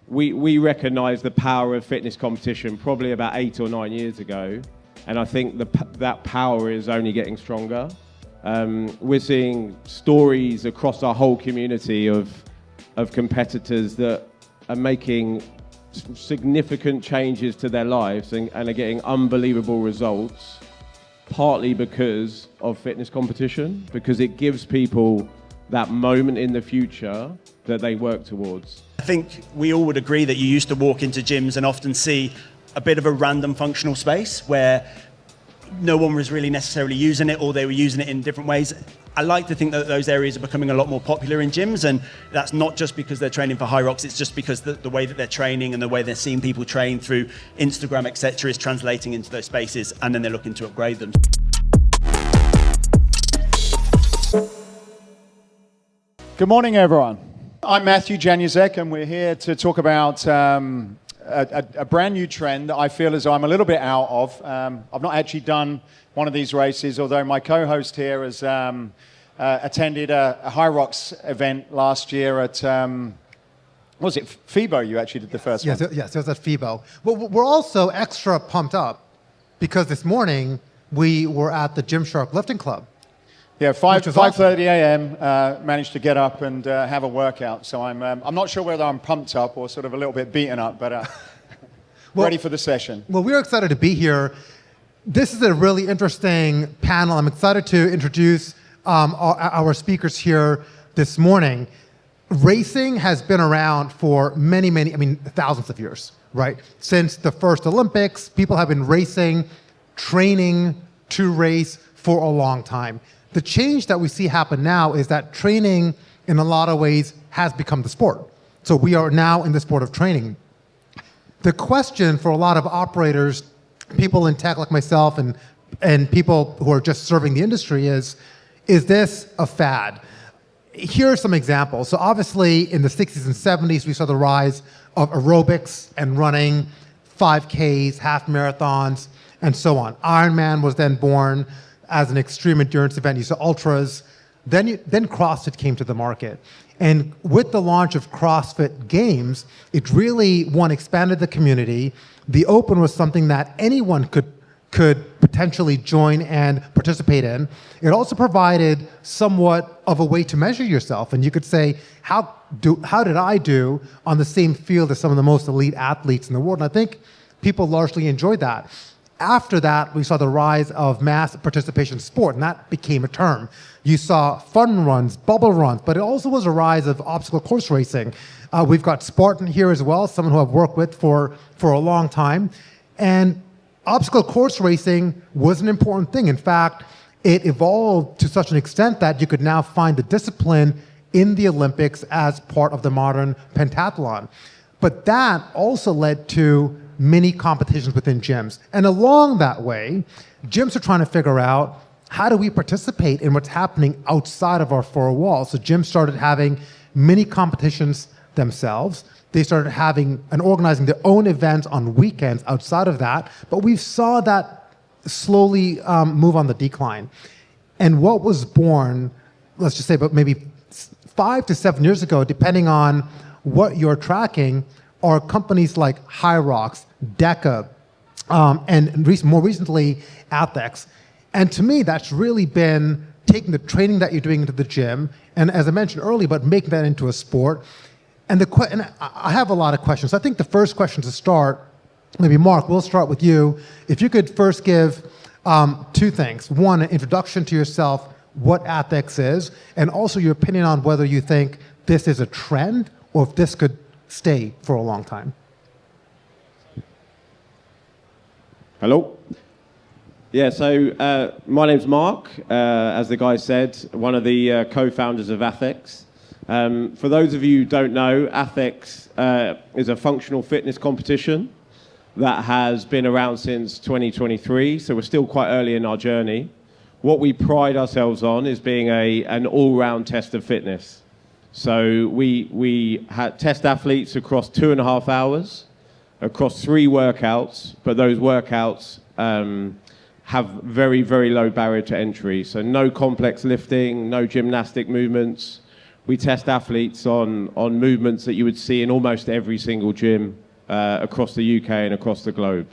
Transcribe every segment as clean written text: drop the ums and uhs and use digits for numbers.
we recognised the power of fitness competition probably about 8 or 9 years ago, and I think that power is only getting stronger. We're seeing stories across our whole community of competitors that are making significant changes to their lives and are getting unbelievable results, partly because of fitness competition, because it gives people that moment in the future that they work towards. I think we all would agree that you used to walk into gyms and often see a bit of a random functional space where no one was really necessarily using it, or they were using it in different ways. I like to think that those areas are becoming a lot more popular in gyms, and that's not just because they're training for HYROX, it's just because the way that they're training and the way they're seeing people train through Instagram, etc., is translating into those spaces, and then they're looking to upgrade them. Good morning, everyone. I'm Matthew Januszek, and we're here to talk about a brand new trend that I feel as though I'm a little bit out of. I've not actually done one of these races, although my co-host here has attended a HYROX event last year at, was it FIBO you actually did the first one? Yes, it was at FIBO. Well, we're also extra pumped up because this morning we were at the Gymshark Lifting Club. Yeah, 5:30 a.m. Managed to get up and have a workout. So I'm not sure whether I'm pumped up or sort of a little bit beaten up, but ready for the session. Well, we're excited to be here. This is a really interesting panel. I'm excited to introduce our speakers here this morning. Racing has been around for many, thousands of years, right? Since the first Olympics, people have been racing, training to race for a long time. The change that we see happen now is that training, in a lot of ways, has become the sport. So we are now in the sport of training. The question for a lot of operators, people in tech like myself and people who are just serving the industry is this a fad? Here are some examples. So obviously, in the 60s and 70s, we saw the rise of aerobics and running, 5Ks, half marathons, and so on. Ironman was then born as an extreme endurance event. You saw ultras. Then CrossFit came to the market. And with the launch of CrossFit Games, it really, one, expanded the community. The Open was something that anyone could potentially join and participate in. It also provided somewhat of a way to measure yourself. And you could say, how did I do on the same field as some of the most elite athletes in the world? And I think people largely enjoyed that. After that, we saw the rise of mass participation sport, and that became a term. You saw fun runs, bubble runs, but it also was a rise of obstacle course racing. We've got Spartan here as well, someone who I've worked with for a long time. And obstacle course racing was an important thing. In fact, it evolved to such an extent that you could now find the discipline in the Olympics as part of the modern pentathlon. But that also led to many competitions within gyms. And along that way, gyms are trying to figure out, how do we participate in what's happening outside of our four walls? So gyms started having many competitions themselves. They started having and organizing their own events on weekends outside of that. But we saw that slowly move on the decline. And what was born, let's just say about maybe 5 to 7 years ago, depending on what you're tracking, are companies like HYROX, DEKA, and more recently, ATHX. And to me, that's really been taking the training that you're doing into the gym, and as I mentioned earlier, but making that into a sport. And I have a lot of questions. I think the first question to start, maybe Mark, we'll start with you. If you could first give two things. One, an introduction to yourself, what ATHX is, and also your opinion on whether you think this is a trend or if this could stay for a long time. Hello. Yeah, so my name's Mark, as the guy said, one of the co-founders of ATHX. For those of you who don't know, ATHX is a functional fitness competition that has been around since 2023, so we're still quite early in our journey. What we pride ourselves on is being an all-round test of fitness. So we test athletes across 2.5 hours, across 3 workouts, but those workouts have very, very low barrier to entry. So no complex lifting, no gymnastic movements. we test athletes on movements that you would see in almost every single gym across the UK and across the globe.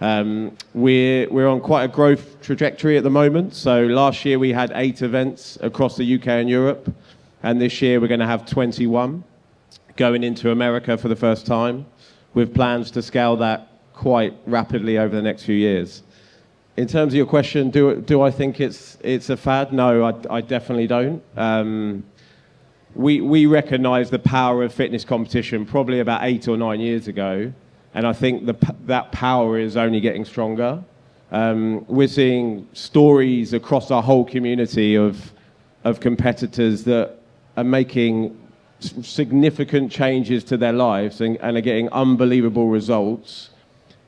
We're on quite a growth trajectory at the moment. So last year we had 8 events across the UK and Europe, and this year we're going to have 21 going into America for the first time, with plans to scale that quite rapidly over the next few years. In terms of your question, do I think it's a fad? No, I definitely don't. We recognised the power of fitness competition probably about 8 or 9 years ago, and I think that power is only getting stronger. We're seeing stories across our whole community of competitors that are making significant changes to their lives and are getting unbelievable results,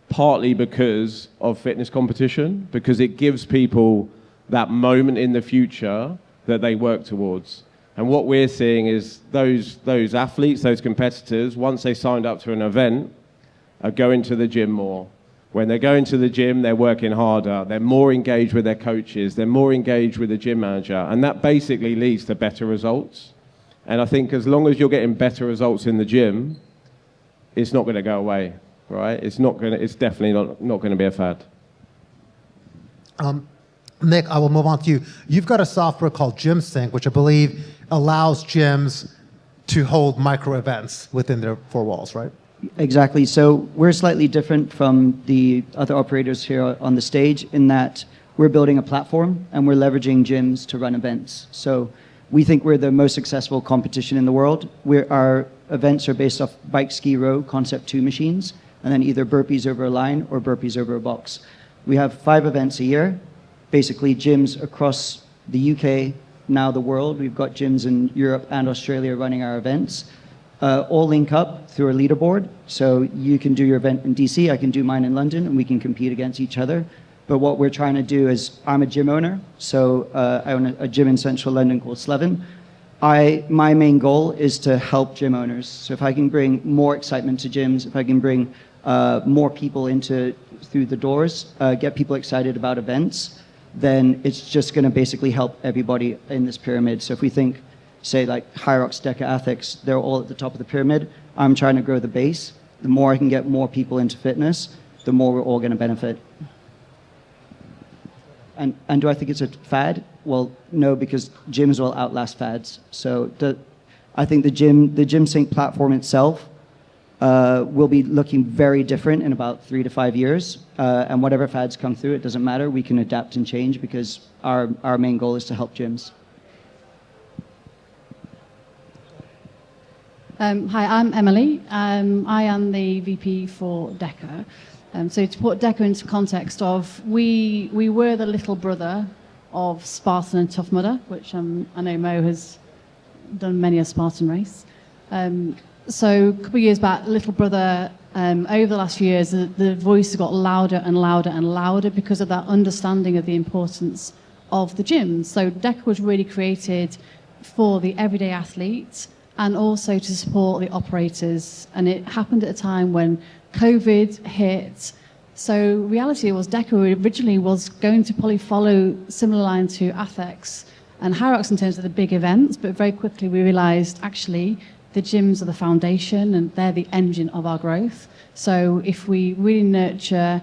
partly because of fitness competition, because it gives people that moment in the future that they work towards. And what we're seeing is those athletes, those competitors, once they signed up to an event, are going to the gym more. When they're going to the gym, they're working harder, they're more engaged with their coaches, they're more engaged with the gym manager, and that basically leads to better results. And I think as long as you're getting better results in the gym, it's not going to go away, right? It's definitely not going to be a fad. Nick, I will move on to you. You've got a software called GymSync, which I believe allows gyms to hold micro events within their 4 walls, right? Exactly. So we're slightly different from the other operators here on the stage in that we're building a platform and we're leveraging gyms to run events. So we think we're the most successful competition in the world. Our events are based off bike, ski, row, Concept 2 machines, and then either burpees over a line or burpees over a box. We have 5 events a year, basically gyms across the UK, now the world. We've got gyms in Europe and Australia running our events. All link up through a leaderboard. So you can do your event in DC, I can do mine in London, and we can compete against each other. But what we're trying to do is, I'm a gym owner, so I own a gym in central London called Slevin. My main goal is to help gym owners. So if I can bring more excitement to gyms, if I can bring more people through the doors, get people excited about events, then it's just going to basically help everybody in this pyramid. So if we think, say, like HYROX, DEKA, ATHX, they're all at the top of the pyramid. I'm trying to grow the base. The more I can get more people into fitness, the more we're all going to benefit. And do I think it's a fad? Well, no, because gyms will outlast fads. So I think the GymSync platform itself will be looking very different in about 3 to 5 years. And whatever fads come through, it doesn't matter. We can adapt and change because our main goal is to help gyms. Hi, I'm Emily. I am the VP for DEKA. So to put DEKA into context of, we were the little brother of Spartan and Tough Mudder, which I know Mo has done many a Spartan race. So a couple of years back, little brother, over the last few years, the voice has got louder and louder and louder because of that understanding of the importance of the gym. So DEKA was really created for the everyday athlete and also to support the operators. And it happened at a time when COVID hit. So reality was DEKA originally was going to probably follow similar line to ATHX and HYROX in terms of the big events, but very quickly we realized actually the gyms are the foundation and they're the engine of our growth. So if we really nurture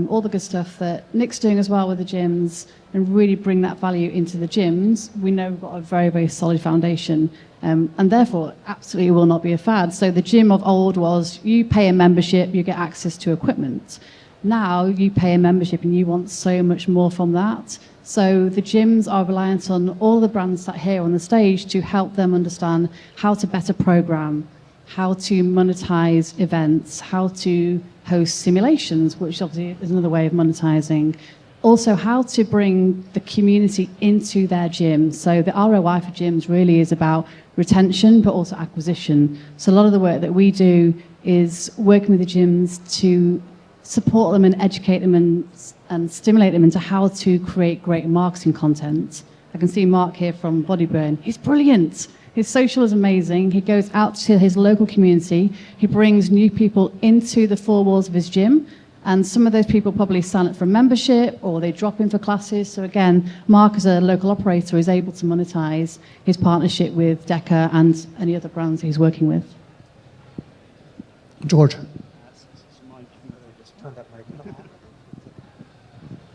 all the good stuff that Nick's doing as well with the gyms and really bring that value into the gyms, we know we've got a very, very solid foundation. And therefore, absolutely will not be a fad. So the gym of old was, you pay a membership, you get access to equipment. Now you pay a membership and you want so much more from that. So the gyms are reliant on all the brands sat here on the stage to help them understand how to better program, how to monetize events, how to host simulations, which obviously is another way of monetizing. Also, how to bring the community into their gym. So the ROI for gyms really is about retention, but also acquisition. So a lot of the work that we do is working with the gyms to support them and educate them and stimulate them into how to create great marketing content. I can see Mark here from Bodyburn. He's brilliant. His social is amazing. He goes out to his local community. He brings new people into the 4 walls of his gym. And some of those people probably sign up for a membership or they drop in for classes. So again, Mark as a local operator is able to monetize his partnership with DEKA and any other brands he's working with. George.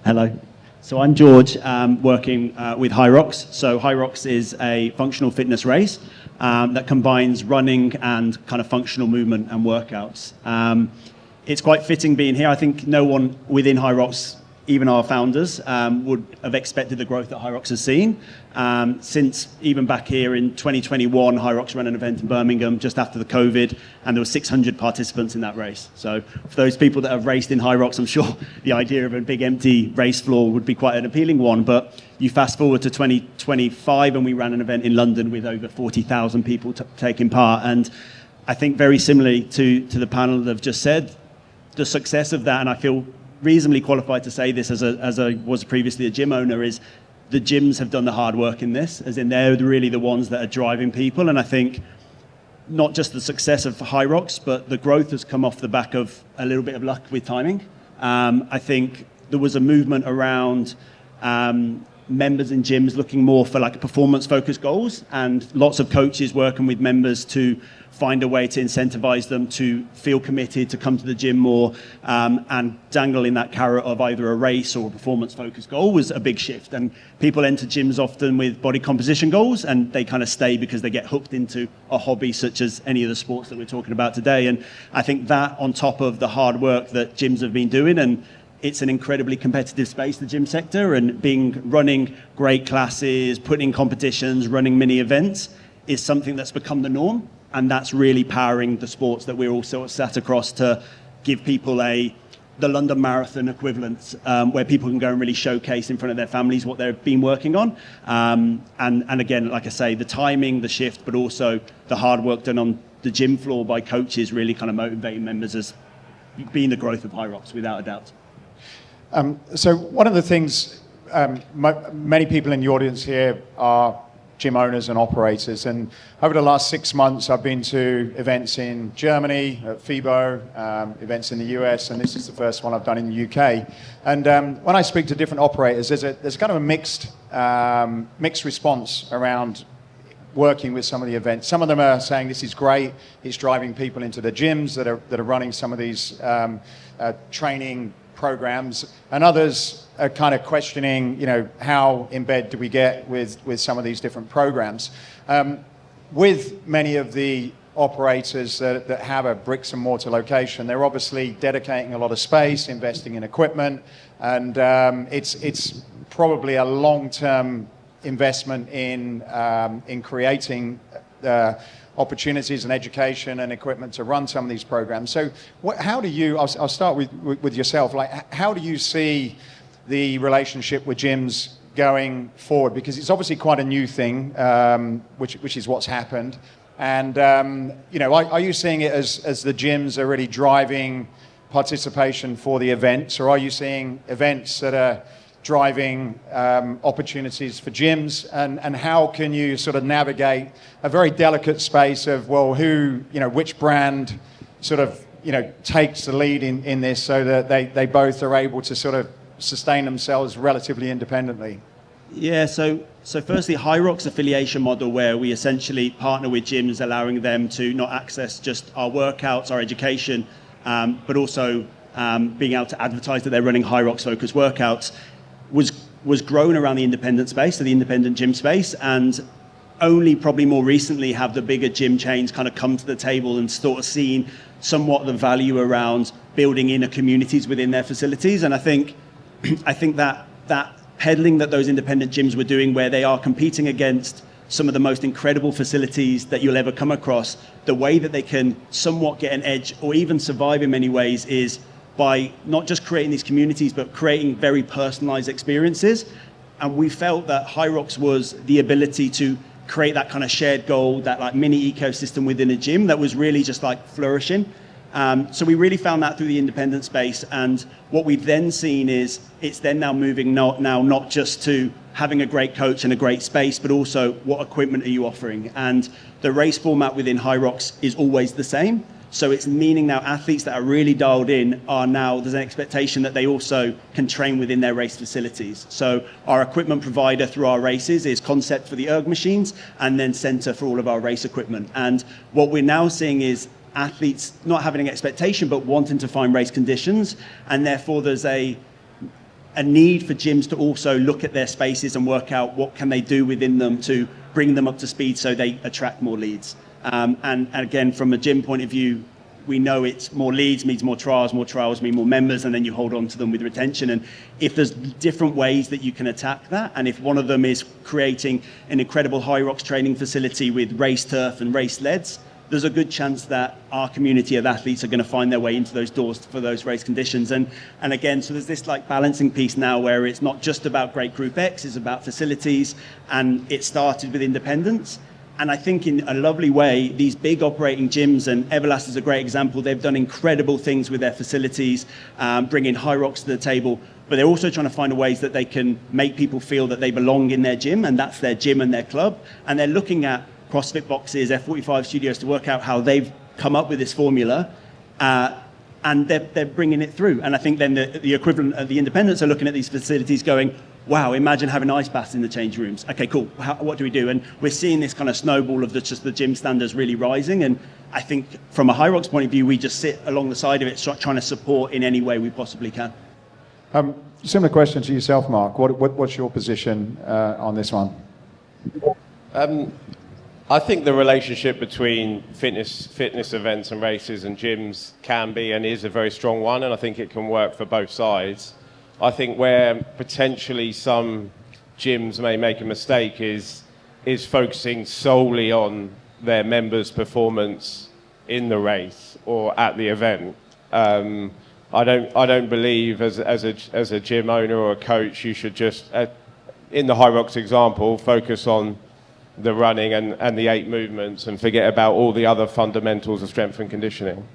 Hello. So I'm George, working with HYROX. So HYROX is a functional fitness race that combines running and kind of functional movement and workouts. It's quite fitting being here. I think no one within HYROX, even our founders, would have expected the growth that HYROX has seen. Since even back here in 2021, HYROX ran an event in Birmingham just after the COVID, and there were 600 participants in that race. So for those people that have raced in HYROX, I'm sure the idea of a big empty race floor would be quite an appealing one. But you fast forward to 2025, and we ran an event in London with over 40,000 people taking part. And I think very similarly to the panel that have just said, the success of that, and I feel reasonably qualified to say this as I was previously a gym owner, is the gyms have done the hard work in this, as in they're really the ones that are driving people. And I think not just the success of HYROX, but the growth has come off the back of a little bit of luck with timing. I think there was a movement around members in gyms looking more for like performance-focused goals, and lots of coaches working with members to find a way to incentivize them to feel committed, to come to the gym more, and dangling that carrot of either a race or a performance-focused goal was a big shift. And people enter gyms often with body composition goals, and they kind of stay because they get hooked into a hobby such as any of the sports that we're talking about today. And I think that on top of the hard work that gyms have been doing, and it's an incredibly competitive space, the gym sector, and running great classes, putting in competitions, running mini events is something that's become the norm. And that's really powering the sports that we're also sat across to give people the London Marathon equivalent, where people can go and really showcase in front of their families what they've been working on. And again, like I say, the timing, the shift, but also the hard work done on the gym floor by coaches really kind of motivating members as being the growth of HYROX, without a doubt. So one of the things, many people in the audience here are gym owners and operators, and over the last 6 months I've been to events in Germany at FIBO, events in the US, and this is the first one I've done in the UK. And when I speak to different operators, there's kind of a mixed response around working with some of the events. Some of them are saying this is great, it's driving people into the gyms that are running some of these training programs, and others are kind of questioning, how in bed do we get with some of these different programs. With many of the operators that have a bricks and mortar location, they're obviously dedicating a lot of space, investing in equipment, and it's probably a long-term investment in creating opportunities and education and equipment to run some of these programs. So how do you, I'll start with yourself, like how do you see the relationship with gyms going forward? Because it's obviously quite a new thing, which is what's happened. And, are you seeing it as the gyms are really driving participation for the events, or are you seeing events that are driving opportunities for gyms, and how can you sort of navigate a very delicate space of, well, which brand sort of, takes the lead in this so that they both are able to sort of sustain themselves relatively independently? Yeah, so firstly, HYROX affiliation model, where we essentially partner with gyms, allowing them to not access just our workouts, our education, but also being able to advertise that they're running HYROX focused workouts, was grown around the independent space, so the independent gym space, and only probably more recently have the bigger gym chains kind of come to the table and sort of seen somewhat the value around building inner communities within their facilities. And I think that peddling that those independent gyms were doing, where they are competing against some of the most incredible facilities that you'll ever come across, the way that they can somewhat get an edge or even survive in many ways is by not just creating these communities, but creating very personalized experiences. And we felt that HYROX was the ability to create that kind of shared goal, that like mini ecosystem within a gym that was really just like flourishing. So we really found that through the independent space. And what we've then seen is it's then now moving not just to having a great coach and a great space, but also what equipment are you offering? And the race format within HYROX is always the same. So it's meaning now athletes that are really dialed in are now, there's an expectation that they also can train within their race facilities. So our equipment provider through our races is Concept for the erg machines and then Center for all of our race equipment. And what we're now seeing is athletes not having an expectation but wanting to find race conditions, and therefore there's a need for gyms to also look at their spaces and work out what can they do within them to bring them up to speed so they attract more leads. And again, from a gym point of view, we know it's more leads means more trials mean more members, and then you hold on to them with retention. And if there's different ways that you can attack that, and if one of them is creating an incredible HYROX training facility with race turf and race sleds, there's a good chance that our community of athletes are going to find their way into those doors for those race conditions. And again, so there's this like balancing piece now where it's not just about great Group X, it's about facilities, and it started with independence. And I think in a lovely way, these big operating gyms, and Everlast is a great example, they've done incredible things with their facilities, bringing HYROX to the table, but they're also trying to find ways that they can make people feel that they belong in their gym, and that's their gym and their club. And they're looking at CrossFit boxes, F45 studios to work out how they've come up with this formula, and they're bringing it through. And I think then the equivalent of the independents are looking at these facilities going, wow, imagine having ice baths in the change rooms. Okay, cool. What do we do? And we're seeing this kind of snowball of just the gym standards really rising. And I think from a HYROX point of view, we just sit along the side of it, trying to support in any way we possibly can. Similar question to yourself, Mark. What's your position on this one? I think the relationship between fitness events and races and gyms can be and is a very strong one, and I think it can work for both sides. I think where potentially some gyms may make a mistake is focusing solely on their members' performance in the race or at the event. I don't believe as a gym owner or a coach you should just, in the HYROX example, focus on the running and the 8 movements and forget about all the other fundamentals of strength and conditioning.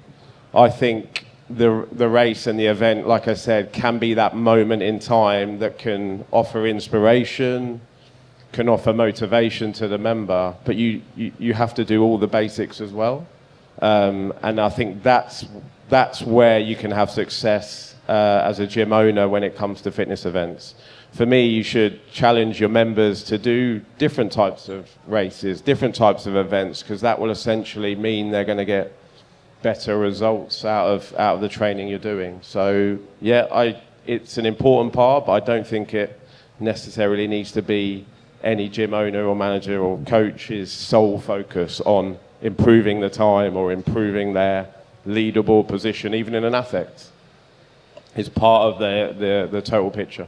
I think the race and the event, like I said, can be that moment in time that can offer inspiration, can offer motivation to the member, but you have to do all the basics as well. And I think that's where you can have success as a gym owner when it comes to fitness events. For me, you should challenge your members to do different types of races, different types of events, because that will essentially mean they're going to get better results out of the training you're doing. So yeah, it's an important part, but I don't think it necessarily needs to be any gym owner or manager or coach's sole focus on improving the time or improving their leaderboard position, even in an ATHX. It's part of the total picture.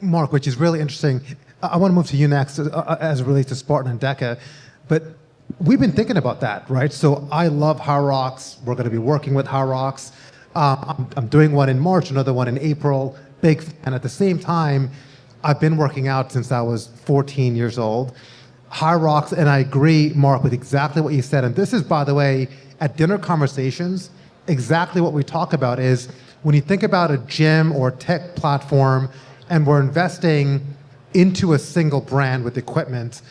Mark, which is really interesting. I want to move to you next as it relates to Spartan and DEKA, but we've been thinking about that, right? So I love HYROX. We're going to be working with HYROX. I'm doing one in March, another one in April. And at the same time, I've been working out since I was 14 years old. HYROX, and I agree, Mark, with exactly what you said. And this is, by the way, at dinner conversations, exactly what we talk about is when you think about a gym or tech platform and we're investing into a single brand with equipment,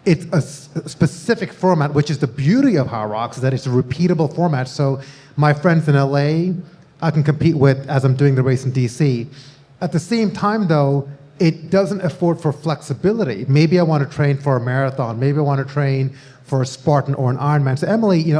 it's a specific format, which is the beauty of HYROX, that it's a repeatable format. So my friends in LA, I can compete with as I'm doing the race in DC. At the same time, though, it doesn't afford for flexibility. Maybe I want to train for a marathon. Maybe I want to train for a Spartan or an Ironman. So Emily,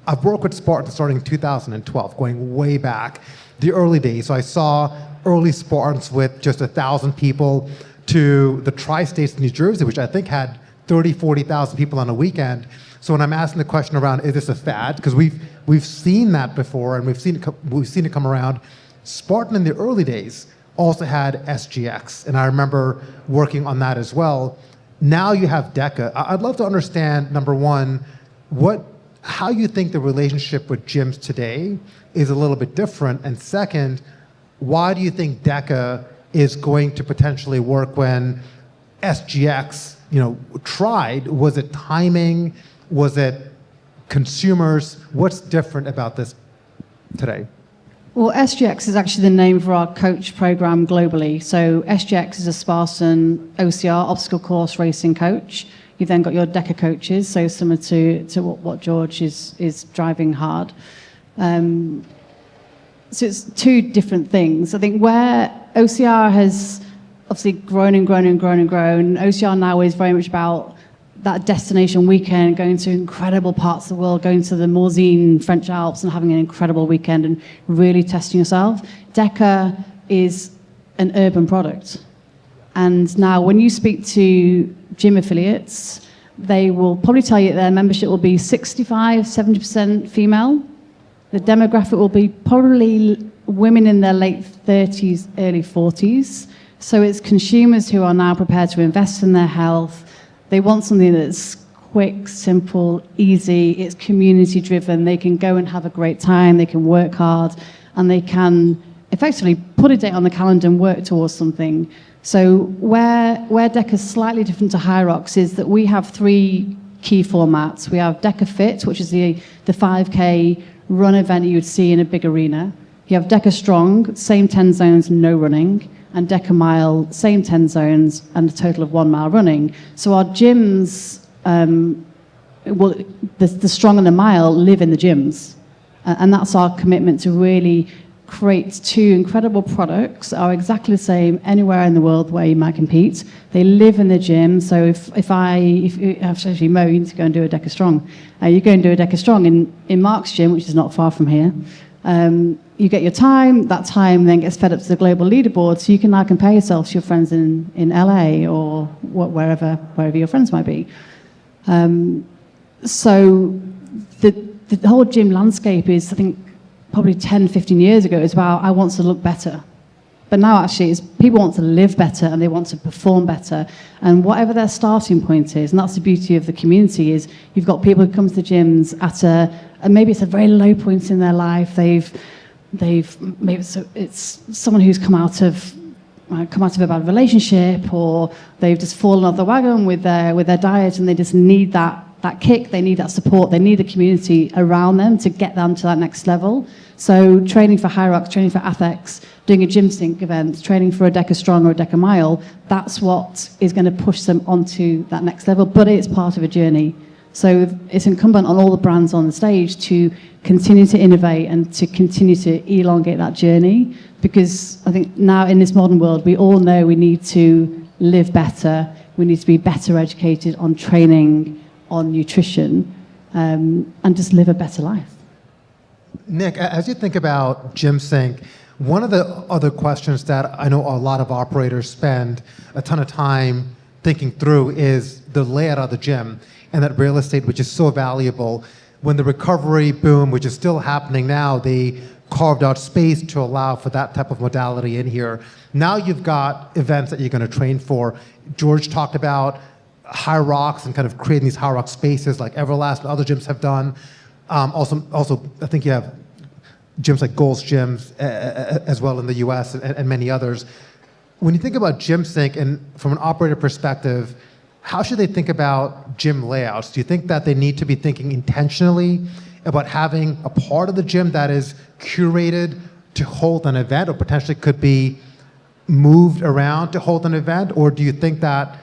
I've worked with Spartan starting in 2012, going way back, the early days. So I saw early Spartans with just 1,000 people to the tri-states in New Jersey, which I think had 30, 40,000 people on a weekend. So when I'm asking the question around, is this a fad? Because we've seen that before, and we've seen it come around. Spartan in the early days also had SGX, and I remember working on that as well. Now you have DEKA. I'd love to understand, number one, how you think the relationship with gyms today is a little bit different, and second, why do you think DEKA is going to potentially work when SGX, tried? Was it timing? Was it consumers? What's different about this today? Well, SGX is actually the name for our coach program globally. So SGX is a Spartan OCR, obstacle course racing coach. You've then got your DEKA coaches, so similar to what George is driving hard. So it's two different things. I think where OCR has obviously grown and grown and grown and grown, OCR now is very much about that destination weekend, going to incredible parts of the world, going to the Morzine French Alps and having an incredible weekend and really testing yourself. DEKA is an urban product. And now when you speak to gym affiliates, they will probably tell you that their membership will be 65, 70% female. The demographic will be probably women in their late 30s, early 40s. So it's consumers who are now prepared to invest in their health. They want something that's quick, simple, easy. It's community driven. They can go and have a great time. They can work hard and they can effectively put a date on the calendar and work towards something. So where DEKA is slightly different to HYROX is that we have three key formats. We have DEKA Fit, which is the 5K run event you would see in a big arena. You have DEKA Strong, same 10 zones, no running, and DEKA Mile, same 10 zones, and a total of 1 mile running. So our gyms, the Strong and the Mile live in the gyms. And that's our commitment to really create two incredible products that are exactly the same anywhere in the world where you might compete. They live in the gym. So if actually Mo, you need to go and do a DEKA Strong. You go and do a DEKA Strong in Mark's gym, which is not far from here. You get your time. That time then gets fed up to the global leaderboard, so you can now compare yourself to your friends in LA or wherever your friends might be. So the whole gym landscape is, I think, probably 10, 15 years ago, is about, I want to look better. But now actually, it's people want to live better and they want to perform better. And whatever their starting point is, and that's the beauty of the community, is you've got people who come to the gyms and maybe it's a very low point in their life. Maybe it's someone who's come out of a bad relationship, or they've just fallen off the wagon with their diet, and they just need that kick, they need that support, they need the community around them to get them to that next level. So training for HYROX, training for ATHX, doing a GymSync event, training for a DEKA Strong or a DEKA Mile, that's what is going to push them onto that next level, but it's part of a journey. So it's incumbent on all the brands on the stage to continue to innovate and to continue to elongate that journey, because I think now in this modern world, we all know we need to live better, we need to be better educated on training, on nutrition, and just live a better life. Nick, as you think about GymSync, one of the other questions that I know a lot of operators spend a ton of time thinking through is the layout of the gym and that real estate, which is so valuable. When the recovery boom, which is still happening now, they carved out space to allow for that type of modality in here. Now you've got events that you're going to train for. George talked about HYROX and kind of creating these HYROX spaces like Everlast and other gyms have done. Also, I think you have gyms like Gold's Gyms as well in the US and many others. When you think about GymSync and from an operator perspective, how should they think about gym layouts? Do you think that they need to be thinking intentionally about having a part of the gym that is curated to hold an event or potentially could be moved around to hold an event? Or do you think that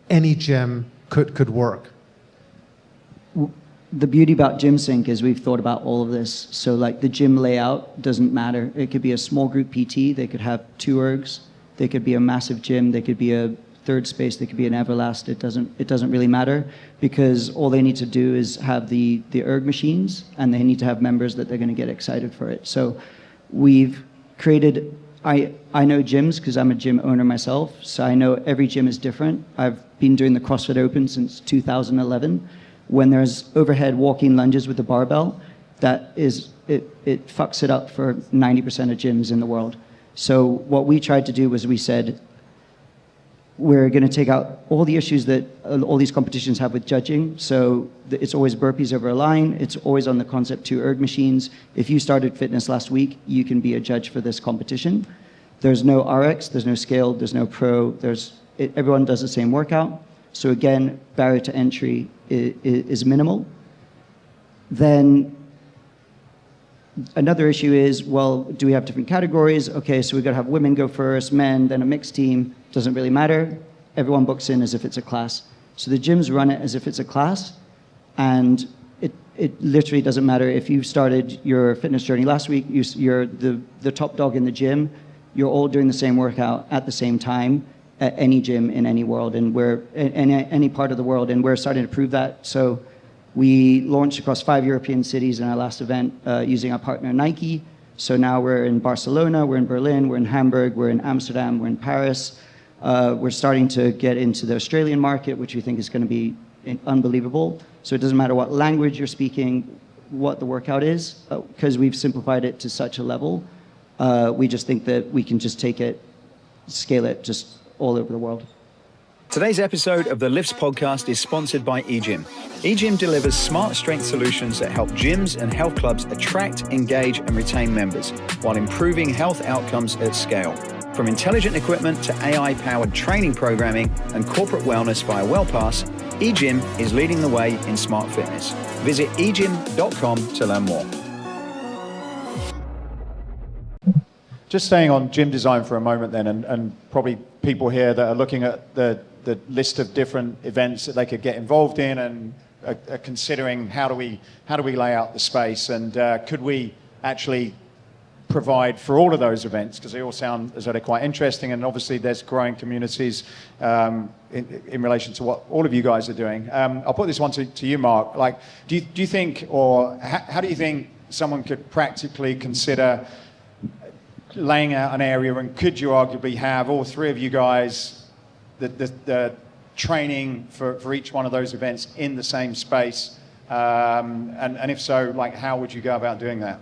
any gym could work? The beauty about GymSync is we've thought about all of this. So like the gym layout doesn't matter. It could be a small group PT. They could have 2 ergs. They could be a massive gym. They could be a third space. They could be an Everlast. It doesn't really matter, because all they need to do is have the erg machines, and they need to have members that they're going to get excited for it. So we've created, I know gyms because I'm a gym owner myself, so I know every gym is different. I've been doing the CrossFit Open since 2011. When there's overhead walking lunges with the barbell, it fucks it up for 90% of gyms in the world. So what we tried to do was we said, we're going to take out all the issues that all these competitions have with judging. So it's always burpees over a line. It's always on the concept 2 erg machines. If you started fitness last week, you can be a judge for this competition. There's no RX, there's no scale, there's no pro. Everyone does the same workout. So again, barrier to entry is minimal. Then another issue is, well, do we have different categories? Okay, so we've got to have women go first, men, then a mixed team. Doesn't really matter. Everyone books in as if it's a class. So the gyms run it as if it's a class, and it literally doesn't matter if you started your fitness journey last week, you're the top dog in the gym, you're all doing the same workout at the same time at any gym in any world, and in any part of the world, and we're starting to prove that. So we launched across 5 European cities in our last event using our partner Nike. So now we're in Barcelona, we're in Berlin, we're in Hamburg, we're in Amsterdam, we're in Paris. We're starting to get into the Australian market, which we think is going to be unbelievable. So it doesn't matter what language you're speaking, what the workout is, because we've simplified it to such a level. We just think that we can just take it, scale it just all over the world. Today's episode of the Lifts podcast is sponsored by EGYM. EGYM delivers smart strength solutions that help gyms and health clubs attract, engage, and retain members while improving health outcomes at scale. From intelligent equipment to AI-powered training programming and corporate wellness via WellPass, EGYM is leading the way in smart fitness. Visit egym.com to learn more. Just staying on gym design for a moment then, and probably people here that are looking at the list of different events that they could get involved in and are considering how do we lay out the space, and could we actually provide for all of those events, because they all sound as though they're quite interesting, and obviously there's growing communities in relation to what all of you guys are doing. I'll put this one to you, Mark. Like, do you think, or how do you think someone could practically consider laying out an area, and could you arguably have all three of you guys the training for each one of those events in the same space? And if so, like, how would you go about doing that?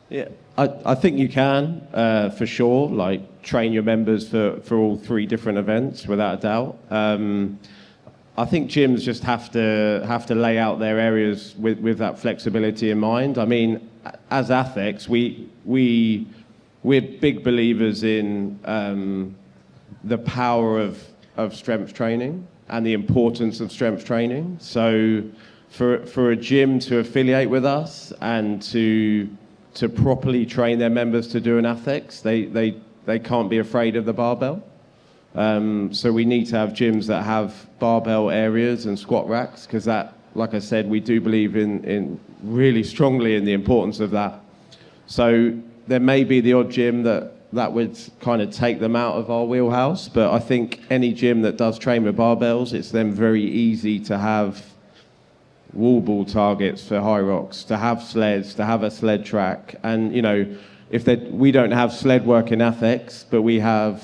Yeah, I think you can, for sure, like train your members for all three different events, without a doubt. I think gyms just have to lay out their areas with that flexibility in mind. I mean, as ATHX, we're big believers in the power of strength training and the importance of strength training. So for a gym to affiliate with us and to properly train their members to do an ATHX, they can't be afraid of the barbell. So we need to have gyms that have barbell areas and squat racks, because that, like I said, we do believe in really strongly in the importance of that. So there may be the odd gym that would kind of take them out of our wheelhouse, but I think any gym that does train with barbells, it's then very easy to have wall ball targets for HYROX, to have sleds, to have a sled track. And, you know, we don't have sled work in ATHX, but we have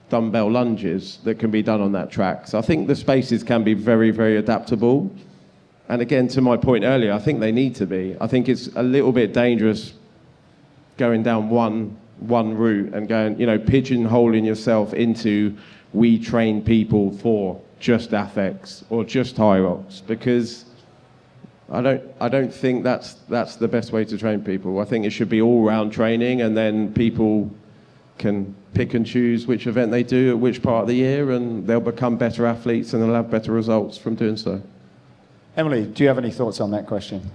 dumbbell lunges that can be done on that track. So I think the spaces can be very, very adaptable. And again, to my point earlier, I think they need to be. I think it's a little bit dangerous going down one route and going, you know, pigeonholing yourself into we train people for just ATHX or just HYROX, because I don't think that's the best way to train people. I think it should be all-round training, and then people can pick and choose which event they do at which part of the year, and they'll become better athletes and they'll have better results from doing so. Emily, do you have any thoughts on that question?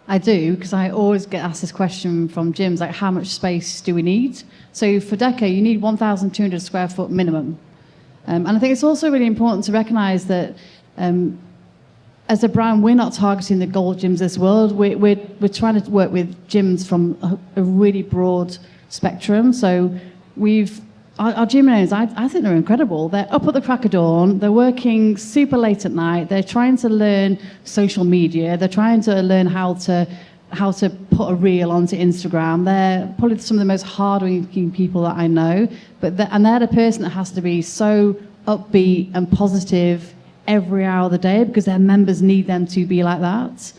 I do, because I always get asked this question from gyms, like, how much space do we need? So for DEKA, you need 1,200 square foot minimum. And I think it's also really important to recognise that as a brand, we're not targeting the gold gyms of this world. We're trying to work with gyms from a really broad spectrum. So our gym owners, I think they're incredible. They're up at the crack of dawn. They're working super late at night. They're trying to learn social media. They're trying to learn how to put a reel onto Instagram. They're probably some of the most hardworking people that I know. But they're the person that has to be so upbeat and positive every hour of the day, because their members need them to be like that.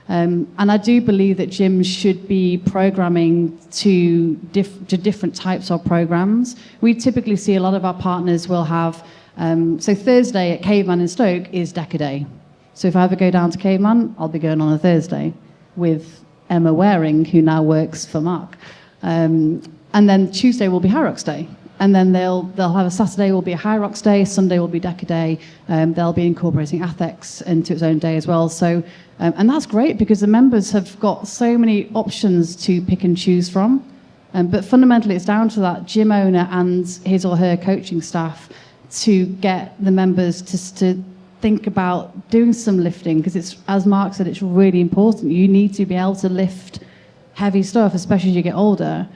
And I do believe that gyms should be programming to different types of programs. We typically see a lot of our partners will have, so Thursday at Caveman in Stoke is DEKA Day. So if I ever go down to Caveman, I'll be going on a Thursday with Emma Waring, who now works for Mark. And then Tuesday will be HYROX Day. And then they'll have a Saturday will be a HYROX Day, Sunday will be DEKA Day. They'll be incorporating ATHX into its own day as well. So, and that's great, because the members have got so many options to pick and choose from. But fundamentally, it's down to that gym owner and his or her coaching staff to get the members to think about doing some lifting, because it's, as Mark said, it's really important. You need to be able to lift heavy stuff, especially as you get older.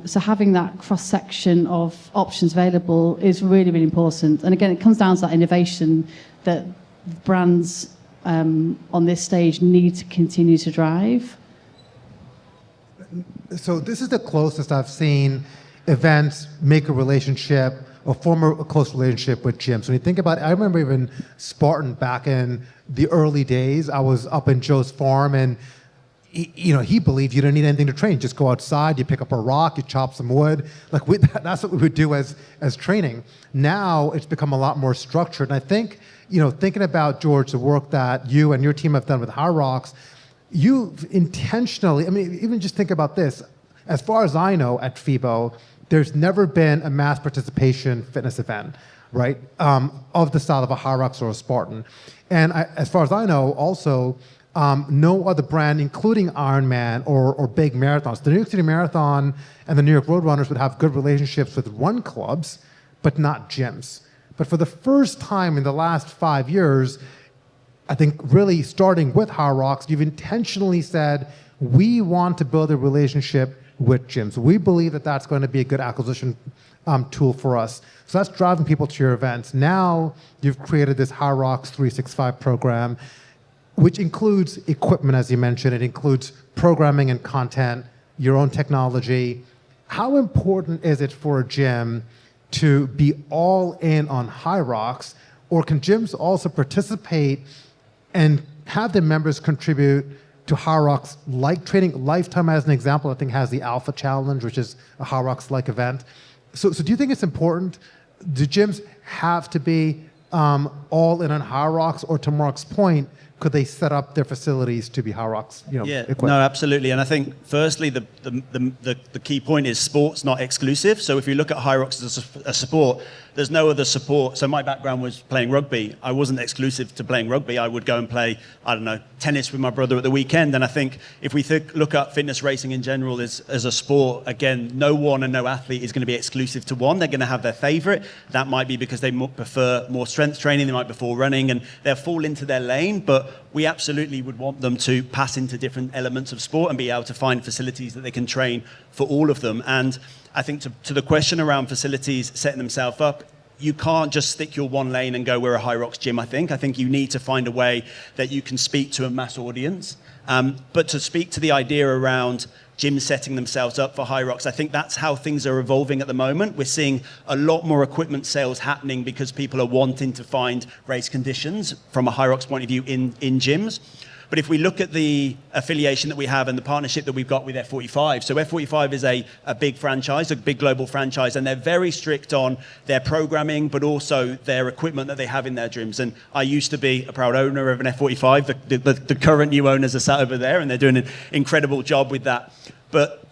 So having that cross-section of options available is really, really important. And again, it comes down to that innovation that brands on this stage need to continue to drive. So this is the closest I've seen events make a relationship or form a close relationship with gyms. When you think about it, I remember even Spartan back in the early days. I was up in Joe's farm, and he believed you don't need anything to train. Just go outside, you pick up a rock, you chop some wood. Like that's what we would do as training. Now it's become a lot more structured. And I think, thinking about, George, the work that you and your team have done with HYROX, you've intentionally, even just think about this. As far as I know at FIBO, there's never been a mass participation fitness event, right, of the style of a HYROX or a Spartan. And as far as I know, also, no other brand, including Ironman or big marathons. The New York City Marathon and the New York Roadrunners would have good relationships with run clubs, but not gyms. But for the first time in the last 5 years, I think really starting with HYROX, you've intentionally said, we want to build a relationship with gyms. We believe that that's going to be a good acquisition tool for us. So that's driving people to your events. Now you've created this HYROX 365 program, which includes equipment, as you mentioned. It includes programming and content, your own technology. How important is it for a gym to be all in on HYROX, or can gyms also participate and have their members contribute to HYROX like training? Lifetime, as an example, I think has the Alpha Challenge, which is a HYROX-like event. So do you think it's important? Do gyms have to be all in on HYROX, or to Mark's point, could they set up their facilities to be HYROX equipped? No, absolutely. And I think, firstly, the key point is sport's not exclusive. So if you look at HYROX as a sport, there's no other support. So my background was playing rugby. I wasn't exclusive to playing rugby. I would go and play, tennis with my brother at the weekend. And I think if we look at fitness racing in general as a sport, again, no one and no athlete is going to be exclusive to one. They're going to have their favorite. That might be because they prefer more strength training. They might prefer running, and they'll fall into their lane. But we absolutely would want them to pass into different elements of sport and be able to find facilities that they can train for all of them. And I think to the question around facilities setting themselves up, you can't just stick your one lane and go, we're a HYROX gym, I think you need to find a way that you can speak to a mass audience. But to speak to the idea around gyms setting themselves up for HYROX, I think that's how things are evolving at the moment. We're seeing a lot more equipment sales happening because people are wanting to find race conditions from a HYROX point of view in gyms. But if we look at the affiliation that we have and the partnership that we've got with F45, so F45 is a big franchise, a big global franchise, and they're very strict on their programming, but also their equipment that they have in their gyms. And I used to be a proud owner of an F45. The current new owners are sat over there, and they're doing an incredible job with that. But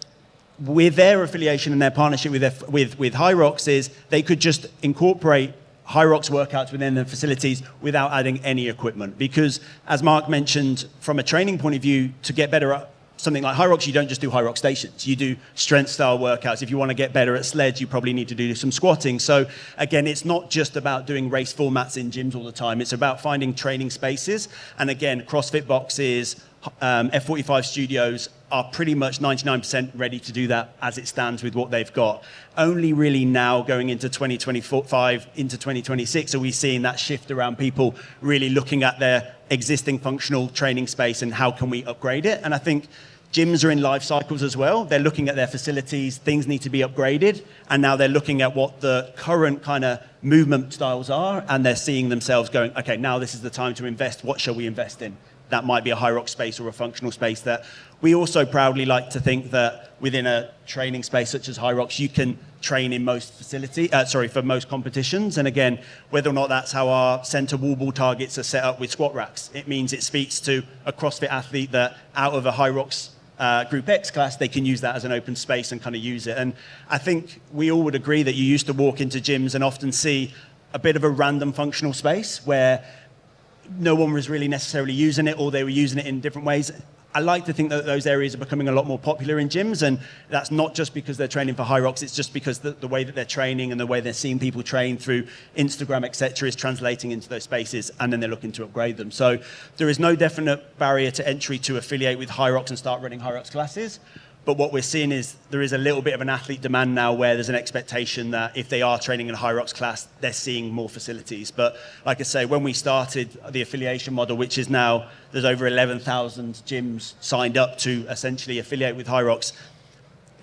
with their affiliation and their partnership with HYROX is they could just incorporate HYROX workouts within the facilities without adding any equipment. Because, as Mark mentioned, from a training point of view, to get better at something like HYROX, you don't just do HYROX stations. You do strength-style workouts. If you want to get better at sleds, you probably need to do some squatting. So, again, it's not just about doing race formats in gyms all the time. It's about finding training spaces. And, again, CrossFit boxes, F45 studios are pretty much 99% ready to do that as it stands with what they've got. Only really now going into 2025, into 2026, are we seeing that shift around people really looking at their existing functional training space and how can we upgrade it. And I think gyms are in life cycles as well. They're looking at their facilities, things need to be upgraded, and now they're looking at what the current kind of movement styles are, and they're seeing themselves going, okay, now this is the time to invest. What shall we invest in? That might be a HYROX space or a functional space. That we also proudly like to think that within a training space such as HYROX, you can train in most for most competitions. And again, whether or not that's how our center wall ball targets are set up with squat racks, it means it speaks to a CrossFit athlete that out of a HYROX Group X class, they can use that as an open space and kind of use it. And I think we all would agree that you used to walk into gyms and often see a bit of a random functional space where no one was really necessarily using it, or they were using it in different ways. I like to think that those areas are becoming a lot more popular in gyms, and that's not just because they're training for HYROX, it's just because the way that they're training and the way they're seeing people train through Instagram, etc., is translating into those spaces, and then they're looking to upgrade them. So there is no definite barrier to entry to affiliate with HYROX and start running HYROX classes. But what we're seeing is there is a little bit of an athlete demand now where there's an expectation that if they are training in a HYROX class, they're seeing more facilities. But like I say, when we started the affiliation model, which is now, there's over 11,000 gyms signed up to essentially affiliate with HYROX,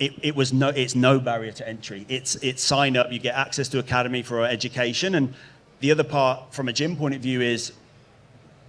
it's no barrier to entry. It's sign up, you get access to academy for education. And the other part from a gym point of view is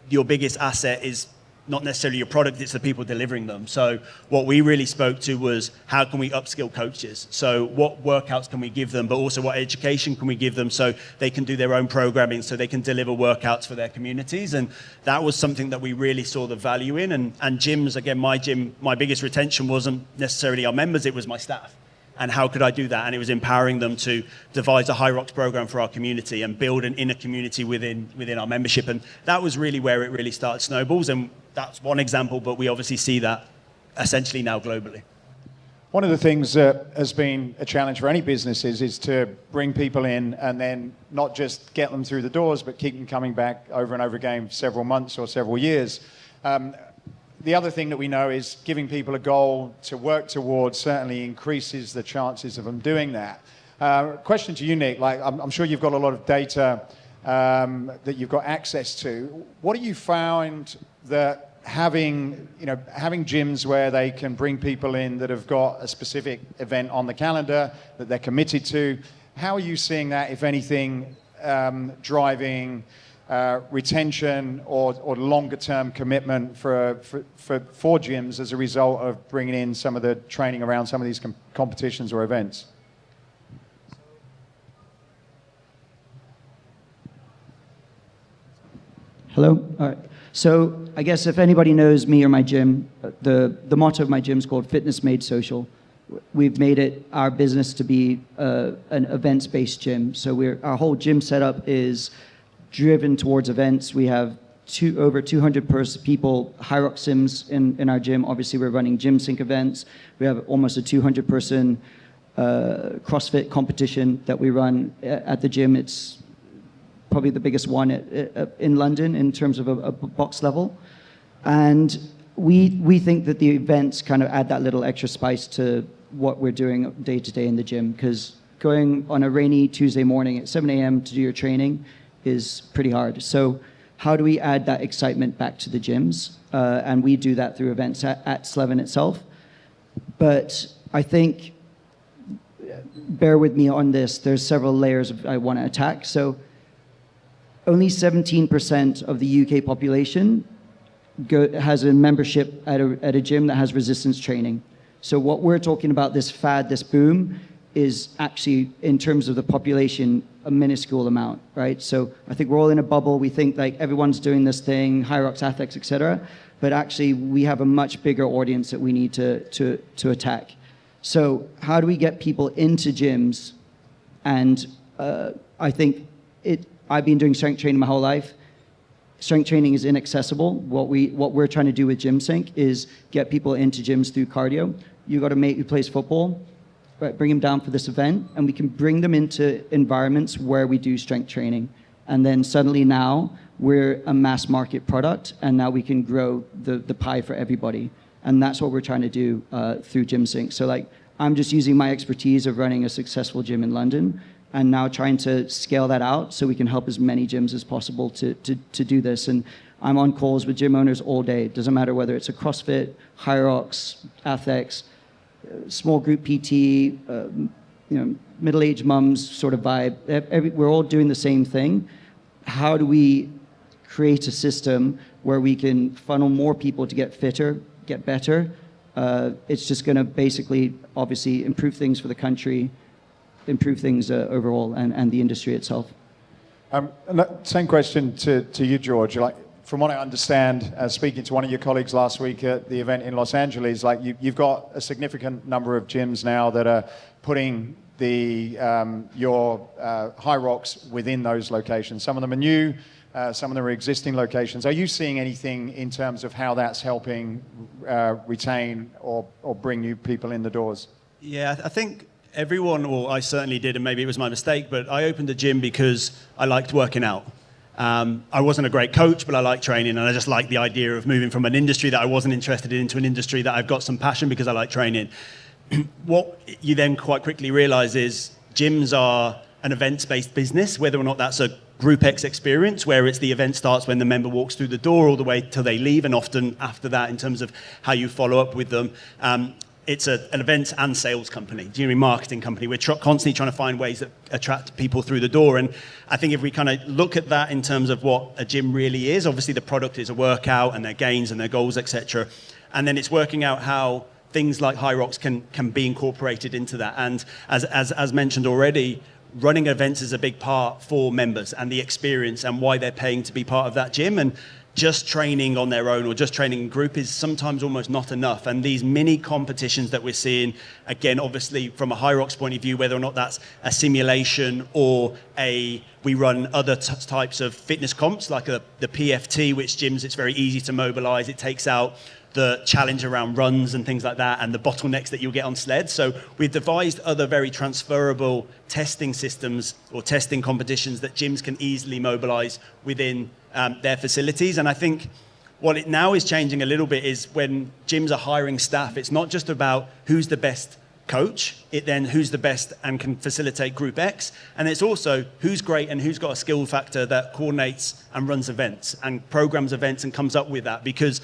your biggest asset is not necessarily your product, it's the people delivering them. So what we really spoke to was how can we upskill coaches? So what workouts can we give them, but also what education can we give them so they can do their own programming, so they can deliver workouts for their communities. And that was something that we really saw the value in. And gyms, again, my gym, my biggest retention wasn't necessarily our members, it was my staff. And how could I do that? And it was empowering them to devise a HYROX program for our community and build an inner community within our membership. And that was really where it really started snowballs. And that's one example, but we obviously see that essentially now globally. One of the things that has been a challenge for any businesses is to bring people in and then not just get them through the doors, but keep them coming back over and over again for several months or several years. The other thing that we know is giving people a goal to work towards certainly increases the chances of them doing that. Question to you, Nick, like I'm sure you've got a lot of data that you've got access to. What do you find that having gyms where they can bring people in that have got a specific event on the calendar that they're committed to, how are you seeing that, if anything, driving retention or longer-term commitment for gyms as a result of bringing in some of the training around some of these competitions or events? Hello? All right. So I guess if anybody knows me or my gym, the motto of my gym is called Fitness Made Social. We've made it our business to be an events-based gym. So our whole gym setup is driven towards events. We have over 200 people, HYROX sims in our gym. Obviously, we're running GymSync events. We have almost a 200-person CrossFit competition that we run at the gym. It's probably the biggest one in London in terms of a box level. And we think that the events kind of add that little extra spice to what we're doing day to day in the gym, because going on a rainy Tuesday morning at 7 a.m. to do your training is pretty hard. So how do we add that excitement back to the gyms? And we do that through events at Slevin itself. But I think, bear with me on this, there's several layers I want to attack. So only 17% of the UK population has a membership at a gym that has resistance training. So what we're talking about, this fad, this boom, is actually, in terms of the population, a minuscule amount, right? So I think we're all in a bubble. We think like everyone's doing this thing, HYROX, ATHX, et cetera. But actually, we have a much bigger audience that we need to attack. So how do we get people into gyms? And I think I've been doing strength training my whole life. Strength training is inaccessible. What we're trying to do with GymSync is get people into gyms through cardio. You got a mate who plays football, right, bring him down for this event, and we can bring them into environments where we do strength training. And then suddenly now we're a mass market product, and now we can grow the pie for everybody. And that's what we're trying to do through GymSync. So like, I'm just using my expertise of running a successful gym in London and now trying to scale that out so we can help as many gyms as possible to do this. And I'm on calls with gym owners all day. It doesn't matter whether it's a CrossFit, HYROX, ATHX, small group PT, middle-aged mums sort of vibe. We're all doing the same thing. How do we create a system where we can funnel more people to get fitter, get better? It's just going to basically, obviously, improve things for the country, improve things overall, and the industry itself. Same question to you, George. Like, from what I understand, speaking to one of your colleagues last week at the event in Los Angeles, like you've got a significant number of gyms now that are putting your HYROX within those locations. Some of them are new, some of their existing locations. Are you seeing anything in terms of how that's helping retain or bring new people in the doors? Yeah, I think everyone, or I certainly did, and maybe it was my mistake, but I opened a gym because I liked working out. I wasn't a great coach, but I liked training, and I just liked the idea of moving from an industry that I wasn't interested in into an industry that I've got some passion because I like training. What you then quite quickly realize is gyms are an events-based business, whether or not that's a Group X experience, where it's the event starts when the member walks through the door all the way till they leave, and often after that in terms of how you follow up with them. It's an events and sales company, marketing company. We're constantly trying to find ways that attract people through the door. And I think if we kind of look at that in terms of what a gym really is, obviously the product is a workout and their gains and their goals, etc. And then it's working out how things like HYROX can be incorporated into that. And as mentioned already, running events is a big part for members and the experience and why they're paying to be part of that gym. And just training on their own or just training in group is sometimes almost not enough. And these mini competitions that we're seeing, again, obviously from a HYROX point of view, whether or not that's a simulation or we run other types of fitness comps like the PFT, which gyms, it's very easy to mobilize. It takes out the challenge around runs and things like that and the bottlenecks that you'll get on sleds. So we've devised other very transferable testing systems or testing competitions that gyms can easily mobilize within their facilities. And I think what it now is changing a little bit is when gyms are hiring staff, it's not just about who's the best coach, it then who's the best and can facilitate Group X, and it's also who's great and who's got a skill factor that coordinates and runs events and programs events and comes up with that. Because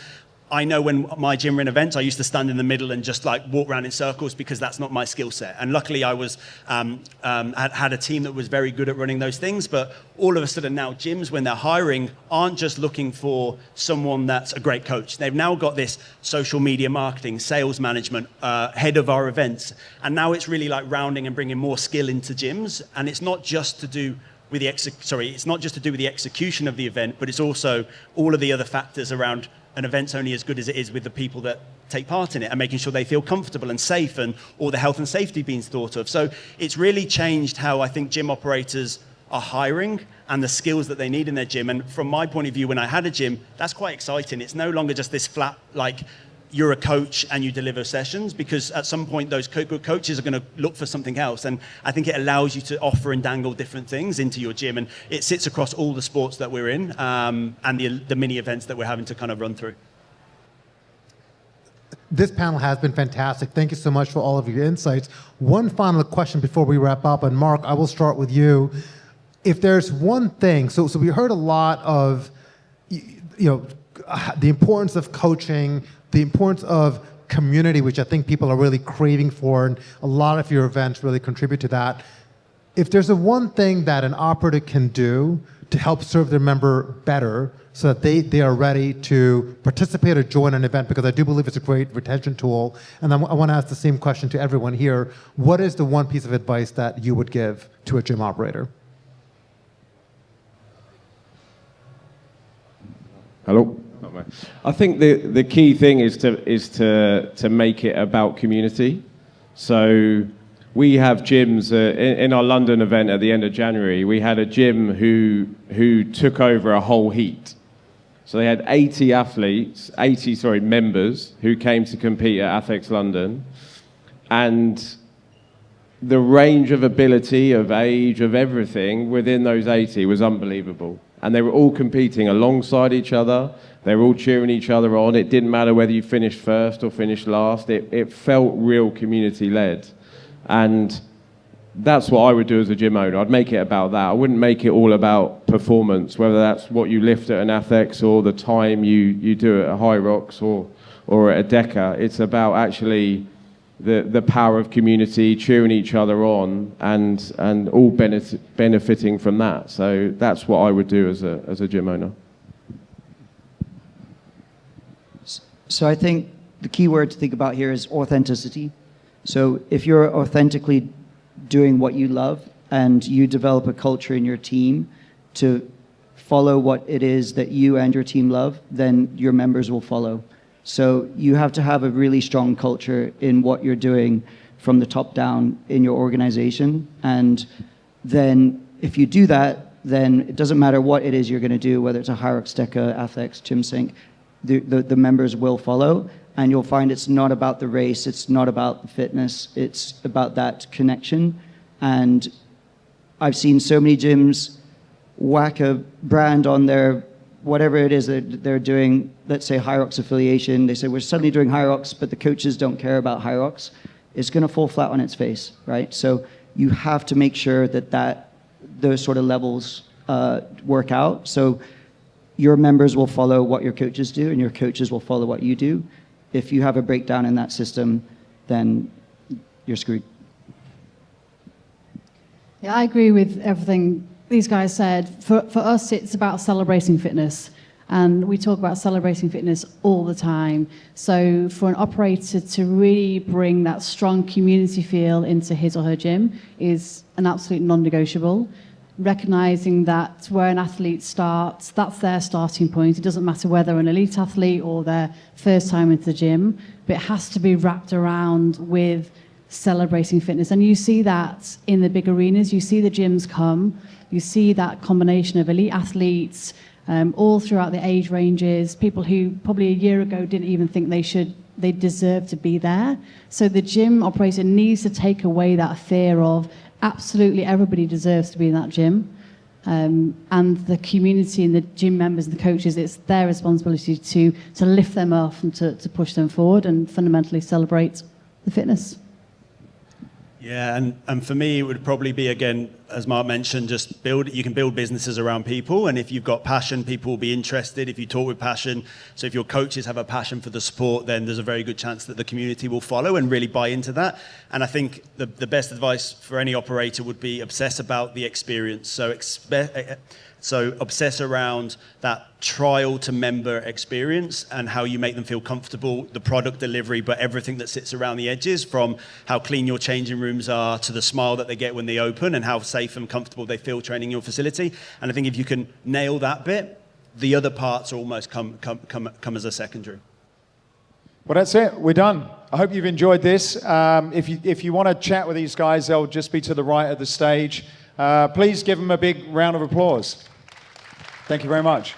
I know when my gym ran events, I used to stand in the middle and just like walk around in circles because that's not my skill set. And luckily I was had a team that was very good at running those things. But all of a sudden now gyms, when they're hiring, aren't just looking for someone that's a great coach. They've now got this social media marketing, sales management, head of our events. And now it's really like rounding and bringing more skill into gyms. And it's not just to do with it's not just to do with the execution of the event, but it's also all of the other factors around an event's only as good as it is with the people that take part in it and making sure they feel comfortable and safe and all the health and safety being thought of. So it's really changed how I think gym operators are hiring and the skills that they need in their gym. And from my point of view, when I had a gym, that's quite exciting. It's no longer just this flat, like, you're a coach and you deliver sessions, because at some point those good coaches are going to look for something else. And I think it allows you to offer and dangle different things into your gym. And it sits across all the sports that we're in and the mini events that we're having to kind of run through. This panel has been fantastic. Thank you so much for all of your insights. One final question before we wrap up, and Mark, I will start with you. If there's one thing, so we heard a lot of, the importance of coaching, the importance of community, which I think people are really craving for, and a lot of your events really contribute to that. If there's one thing that an operator can do to help serve their member better so that they are ready to participate or join an event, because I do believe it's a great retention tool, and I want to ask the same question to everyone here. What is the one piece of advice that you would give to a gym operator? Hello? I think the key thing is to make it about community. So we have gyms in our London event at the end of January. We had a gym who took over a whole heat. So they had 80 members who came to compete at ATHX London, and the range of ability, of age, of everything within those 80 was unbelievable. And they were all competing alongside each other. They were all cheering each other on. It didn't matter whether you finished first or finished last. It felt real community-led. And that's what I would do as a gym owner. I'd make it about that. I wouldn't make it all about performance, whether that's what you lift at an ATHX or the time you do it at HYROX or at a DEKA. It's about actually the power of community, cheering each other on, and all benefiting from that. So that's what I would do as a gym owner. So I think the key word to think about here is authenticity. So if you're authentically doing what you love and you develop a culture in your team to follow what it is that you and your team love, then your members will follow. So you have to have a really strong culture in what you're doing from the top down in your organization. And then if you do that, then it doesn't matter what it is you're going to do, whether it's a HYROX, DEKA, ATHX, GymSync, the members will follow. And you'll find it's not about the race, it's not about the fitness, it's about that connection. And I've seen so many gyms whack a brand on their, whatever it is that they're doing, let's say HYROX affiliation, they say we're suddenly doing HYROX, but the coaches don't care about HYROX. It's going to fall flat on its face, right? So you have to make sure that those sort of levels work out. So your members will follow what your coaches do, and your coaches will follow what you do. If you have a breakdown in that system, then you're screwed. Yeah, I agree with everything these guys said. For us, it's about celebrating fitness. And we talk about celebrating fitness all the time. So for an operator to really bring that strong community feel into his or her gym is an absolute non-negotiable. Recognizing that where an athlete starts, that's their starting point. It doesn't matter whether an elite athlete or their first time into the gym, but it has to be wrapped around with celebrating fitness. And you see that in the big arenas. You see the gyms come. You see that combination of elite athletes, all throughout the age ranges, people who probably a year ago didn't even think they deserve to be there. So the gym operator needs to take away that fear of absolutely everybody deserves to be in that gym. And the community and the gym members and the coaches, it's their responsibility to lift them up and to push them forward and fundamentally celebrate the fitness. Yeah, and for me, it would probably be, again, as Mark mentioned, you can build businesses around people, and if you've got passion, people will be interested. If you talk with passion, so if your coaches have a passion for the sport, then there's a very good chance that the community will follow and really buy into that. And I think the best advice for any operator would be obsess about the experience. So obsess around that trial to member experience and how you make them feel comfortable, the product delivery, but everything that sits around the edges, from how clean your changing rooms are to the smile that they get when they open and how safe and comfortable they feel training your facility. And I think if you can nail that bit, the other parts almost come as a secondary. Well, that's it. We're done. I hope you've enjoyed this. If you want to chat with these guys, they'll just be to the right of the stage. Please give them a big round of applause. Thank you very much.